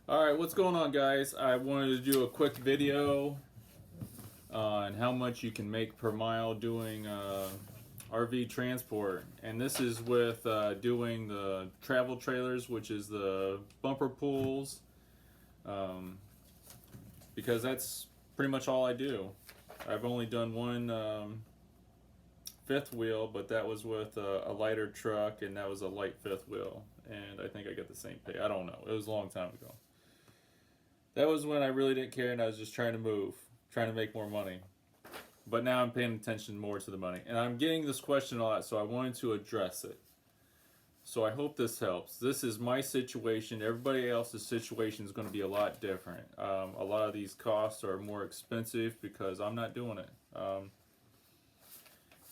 Alright, what's going on, guys? I wanted to do a quick video on how much you can make per mile doing RV transport. And this is with doing the travel trailers, which is the bumper pools, um, because that's pretty much all I do. I've only done one fifth wheel, but that was with a lighter truck, and that was a light fifth wheel. And I think I got the same pay. I don't know. It was a long time ago. That was when I really didn't care and I was just trying to move, trying to make more money. But now I'm paying attention more to the money. And I'm getting this question a lot, so I wanted to address it. So I hope this helps. This is my situation. Everybody else's situation is going to be a lot different. A lot of these costs are more expensive because I'm not doing it.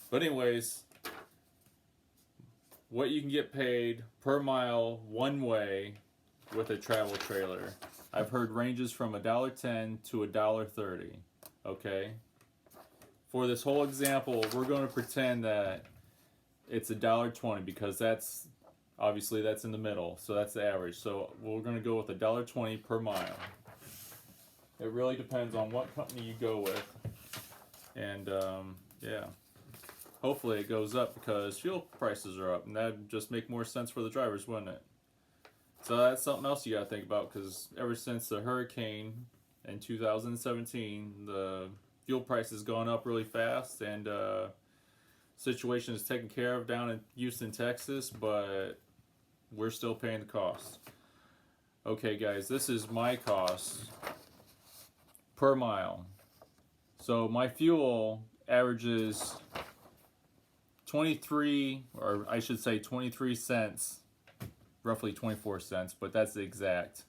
But anyways, what you can get paid per mile one way with a travel trailer. I've heard ranges from $1.10 to $1.30. Okay? For this whole example, we're going to pretend that it's $1.20 because that's obviously that's in the middle, so that's the average. So we're going to go with $1.20 per mile. It really depends on what company you go with, and yeah, hopefully it goes up because fuel prices are up, and that'd just make more sense for the drivers, wouldn't it? So that's something else you got to think about because ever since the hurricane in 2017, the fuel price has gone up really fast, and situation is taken care of down in Houston, Texas, but we're still paying the cost. Okay, guys, this is my cost per mile. So my fuel averages 23, or I should say 23 cents, roughly 24 cents, but that's the exact.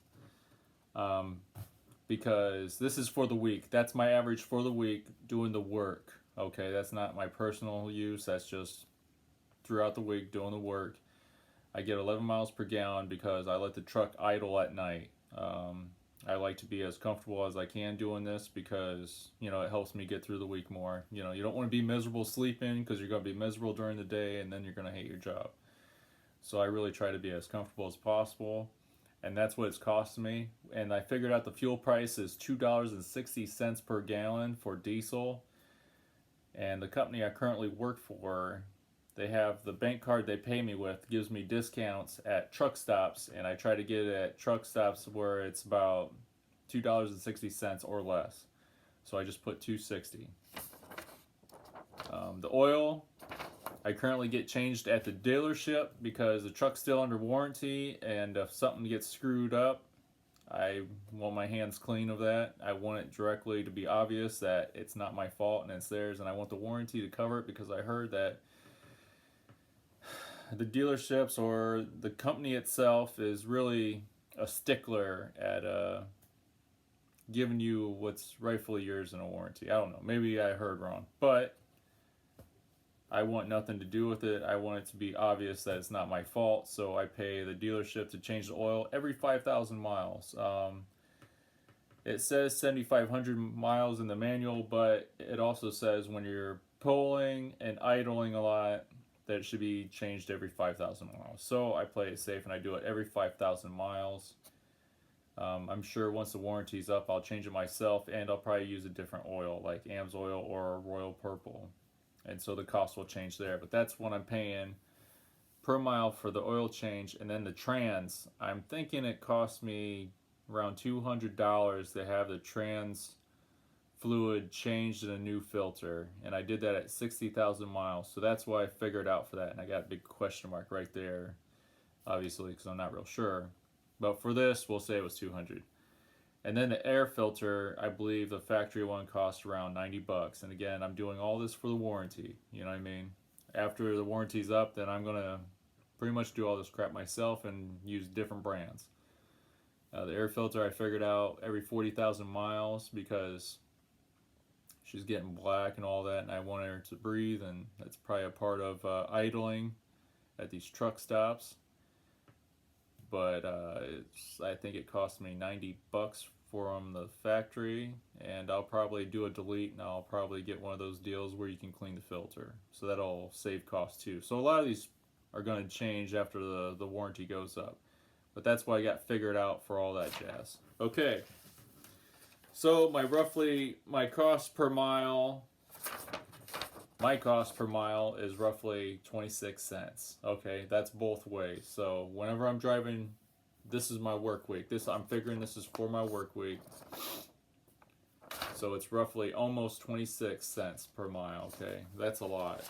Because this is for the week. That's my average for the week doing the work. Okay, that's not my personal use. That's just throughout the week doing the work. I get 11 miles per gallon because I let the truck idle at night. I like to be as comfortable as I can doing this because, you know, it helps me get through the week more. You know, you don't want to be miserable sleeping because you're going to be miserable during the day and then you're going to hate your job. So I really try to be as comfortable as possible, and that's what it's costing me. And I figured out the fuel price is $2.60 per gallon for diesel. And the company I currently work for, they have the bank card they pay me with gives me discounts at truck stops, and I try to get it at truck stops where it's about $2.60 or less. So I just put $2.60. The oil I currently get changed at the dealership because the truck's still under warranty, and if something gets screwed up, I want my hands clean of that. I want it directly to be obvious that it's not my fault and it's theirs, and I want the warranty to cover it because I heard that the dealerships or the company itself is really a stickler at giving you what's rightfully yours in a warranty. I don't know. Maybe I heard wrong, but I want nothing to do with it. I want it to be obvious that it's not my fault, so I pay the dealership to change the oil every 5,000 miles. It says 7,500 miles in the manual, but it also says when you're pulling and idling a lot, that it should be changed every 5,000 miles. So I play it safe and I do it every 5,000 miles. I'm sure once the warranty's up, I'll change it myself, and I'll probably use a different oil like AMSOIL or Royal Purple. And so the cost will change there. But that's what I'm paying per mile for the oil change. And then the trans, I'm thinking it cost me around $200 to have the trans fluid changed in a new filter. And I did that at 60,000 miles. So that's why I figured out for that. And I got a big question mark right there, obviously, because I'm not real sure. But for this, we'll say it was 200. And then the air filter, I believe the factory one costs around 90 bucks. And again, I'm doing all this for the warranty. You know what I mean? After the warranty's up, then I'm going to pretty much do all this crap myself and use different brands. The air filter I figured out every 40,000 miles because she's getting black and all that, and I want her to breathe, and that's probably a part of idling at these truck stops. But I think it cost me 90 bucks from the factory, and I'll probably do a delete, and I'll probably get one of those deals where you can clean the filter, so that'll save cost too. So a lot of these are going to change after the warranty goes up, But that's what I got figured out for all that jazz. Okay. So my cost per mile is roughly 26 cents. Okay, that's both ways. So whenever I'm driving, this is my work week. I'm figuring this is for my work week. So it's roughly almost 26 cents per mile. Okay, that's a lot.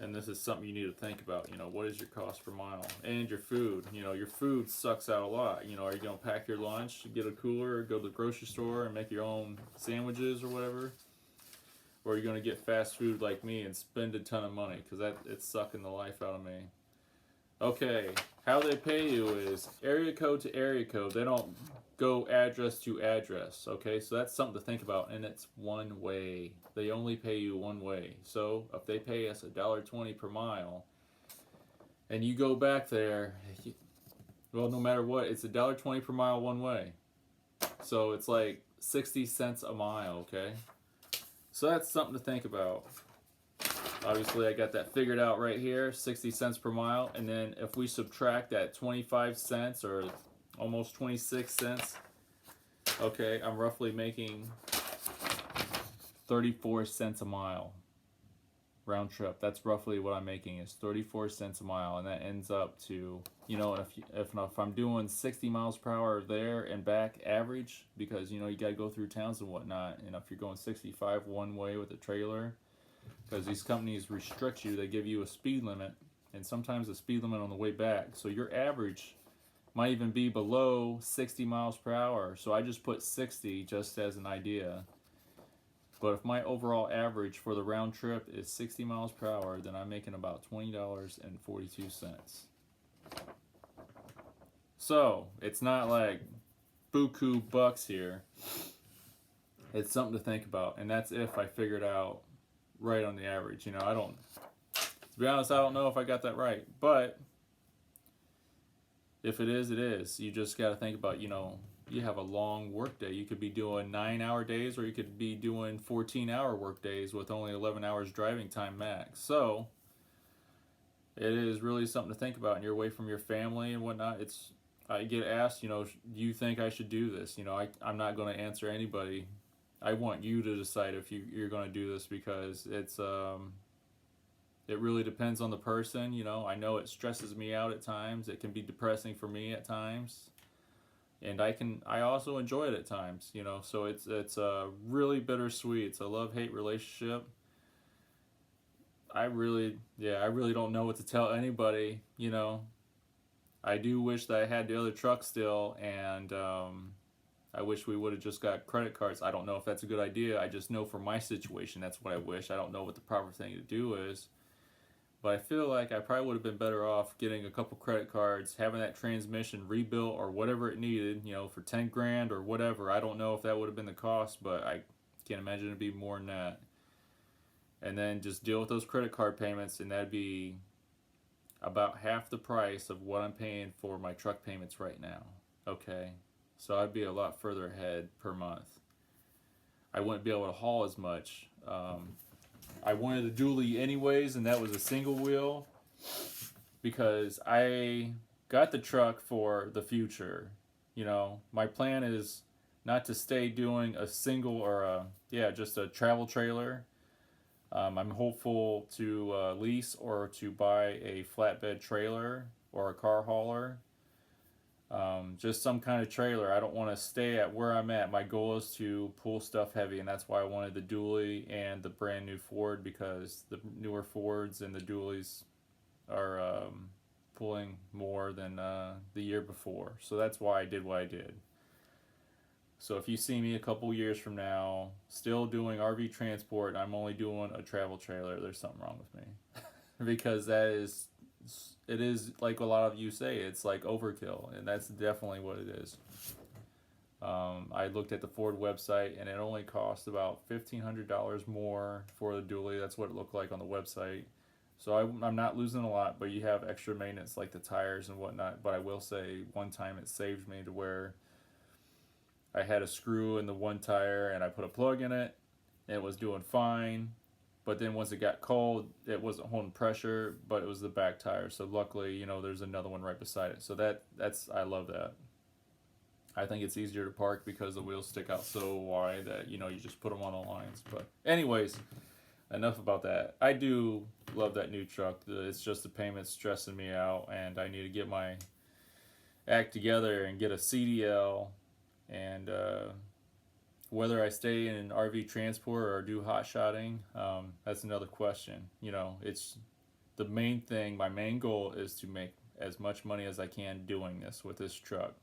And this is something you need to think about. What is your cost per mile? And your food. Your food sucks out a lot. Are you going to pack your lunch, get a cooler, or go to the grocery store and make your own sandwiches or whatever? Or are you going to get fast food like me and spend a ton of money? Because it's sucking the life out of me. Okay, how they pay you is area code to area code. They don't go address to address. Okay, so that's something to think about. And it's one way. They only pay you one way. So if they pay us $1.20 per mile, and you go back there, well, no matter what, it's $1.20 per mile one way. So it's like 60 cents a mile. Okay, so that's something to think about. Obviously, I got that figured out right here, 60 cents per mile. And then if we subtract that 25 cents or almost 26 cents, okay, I'm roughly making 34 cents a mile round trip. That's roughly what I'm making, is 34 cents a mile. And that ends up to, if I'm doing 60 miles per hour there and back average, because, you got to go through towns and whatnot. And if you're going 65 one way with a trailer, because these companies restrict you, they give you a speed limit, and sometimes a speed limit on the way back. So your average might even be below 60 miles per hour. So I just put 60 just as an idea. But if my overall average for the round trip is 60 miles per hour, then I'm making about $20.42. So it's not like buku bucks here. It's something to think about, and that's if I figured out right on the average. To be honest, I don't know if I got that right, but if it is, it is. You just got to think about, you have a long work day. You could be doing 9-hour days, or you could be doing 14-hour work days with only 11 hours driving time max. So it is really something to think about, and you're away from your family and whatnot. I get asked, do you think I should do this? I'm not going to answer anybody. I want you to decide if you're going to do this, because it really depends on the person. I know it stresses me out at times. It can be depressing for me at times, and I also enjoy it at times. So it's really bittersweet. It's a love-hate relationship. I really don't know what to tell anybody. I do wish that I had the other truck still, and I wish we would have just got credit cards. I don't know if that's a good idea. I just know for my situation, that's what I wish. I don't know what the proper thing to do is. But I feel like I probably would have been better off getting a couple credit cards, having that transmission rebuilt or whatever it needed, for 10 grand or whatever. I don't know if that would have been the cost, but I can't imagine it'd be more than that. And then just deal with those credit card payments, and that'd be about half the price of what I'm paying for my truck payments right now. Okay? So I'd be a lot further ahead per month. I wouldn't be able to haul as much. I wanted a dually anyways, and that was a single wheel, because I got the truck for the future. My plan is not to stay doing a single or just a travel trailer. I'm hopeful to lease or to buy a flatbed trailer or a car hauler. Just some kind of trailer. I don't want to stay at where I'm at. My goal is to pull stuff heavy, and that's why I wanted the dually and the brand new Ford, because the newer Fords and the dualies are pulling more than the year before. So that's why I did what I did. So if you see me a couple years from now still doing RV transport, I'm only doing a travel trailer, there's something wrong with me. Because it is like a lot of you say, it's like overkill, and that's definitely what it is. I looked at the Ford website, and it only cost about $1,500 more for the dually. That's what it looked like on the website. So I'm not losing a lot, but you have extra maintenance like the tires and whatnot. But I will say, one time it saved me to where I had a screw in the one tire, and I put a plug in it, and it was doing fine. But then once it got cold, it wasn't holding pressure, but it was the back tire. So luckily, there's another one right beside it. So that's I love that. I think it's easier to park because the wheels stick out so wide that you just put them on the lines. But anyways, enough about that. I do love that new truck. It's just the payment's stressing me out, and I need to get my act together and get a CDL. And whether I stay in an RV transport or do hot shotting, that's another question. It's the main thing. My main goal is to make as much money as I can doing this with this truck.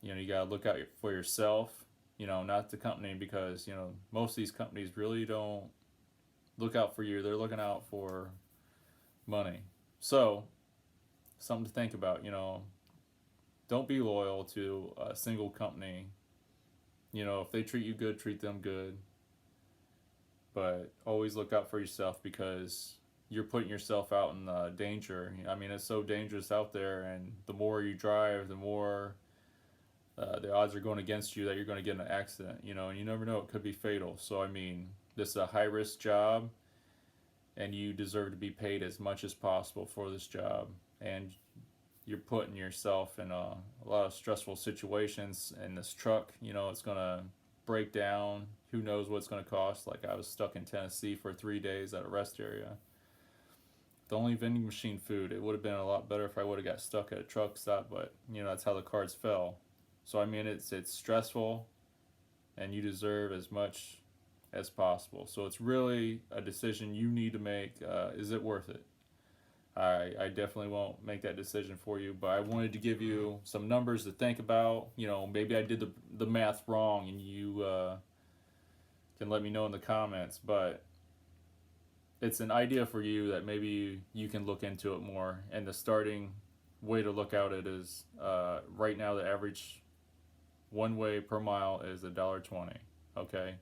You gotta look out for yourself. Not the company, because most of these companies really don't look out for you. They're looking out for money. So something to think about. Don't be loyal to a single company. If they treat you good, treat them good. But always look out for yourself, because you're putting yourself out in danger. I mean, it's so dangerous out there, and the more you drive, the more the odds are going against you that you're going to get in an accident. And you never know, it could be fatal. So I mean, this is a high risk job, and you deserve to be paid as much as possible for this job. And you're putting yourself in a lot of stressful situations. In this truck, it's going to break down. Who knows what it's going to cost? Like, I was stuck in Tennessee for 3 days at a rest area. The only vending machine food. It would have been a lot better if I would have got stuck at a truck stop, but that's how the cards fell. So I mean, it's stressful, and you deserve as much as possible. So it's really a decision you need to make. Is it worth it? I definitely won't make that decision for you, but I wanted to give you some numbers to think about. Maybe I did the math wrong, and you can let me know in the comments, but it's an idea for you that maybe you can look into it more. And the starting way to look at it is, right now the average one way per mile is $1.20, okay?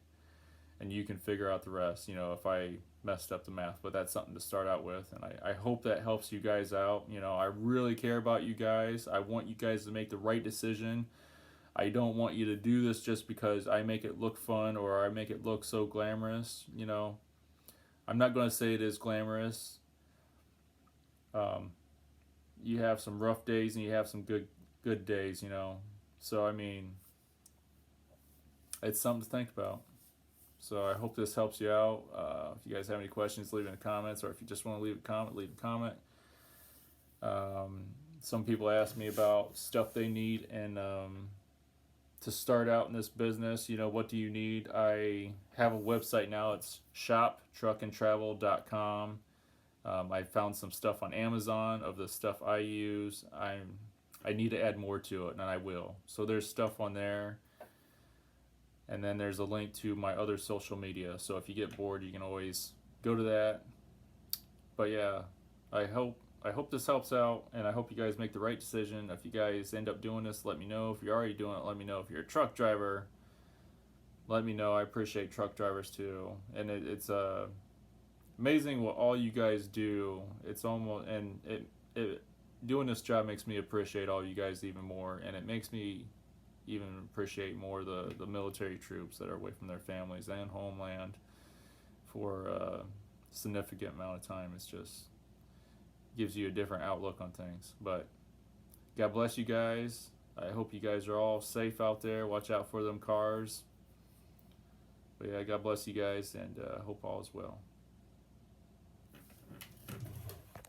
And you can figure out the rest, if I messed up the math, but that's something to start out with. And I hope that helps you guys out. I really care about you guys. I want you guys to make the right decision. I don't want you to do this just because I make it look fun or I make it look so glamorous. I'm not going to say it is glamorous. You have some rough days and you have some good days, So I mean, it's something to think about. So I hope this helps you out. If you guys have any questions, leave it in the comments, or if you just want to leave a comment, leave a comment. Some people ask me about stuff they need, and to start out in this business, what do you need? I have a website now. It's shoptruckandtravel.com. I found some stuff on Amazon of the stuff I use. I need to add more to it, and I will. So there's stuff on there. And then there's a link to my other social media. So if you get bored, you can always go to that. But yeah, I hope this helps out, and I hope you guys make the right decision. If you guys end up doing this, let me know. If you're already doing it, let me know. If you're a truck driver, let me know. I appreciate truck drivers too. And it's amazing what all you guys do. It's almost, and it doing this job makes me appreciate all you guys even more, and it makes me even appreciate more the military troops that are away from their families and homeland for a significant amount of time. It's just gives you a different outlook on things. But God bless you guys. I hope you guys are all safe out there. Watch out for them cars. But yeah, God bless you guys, and hope all is well.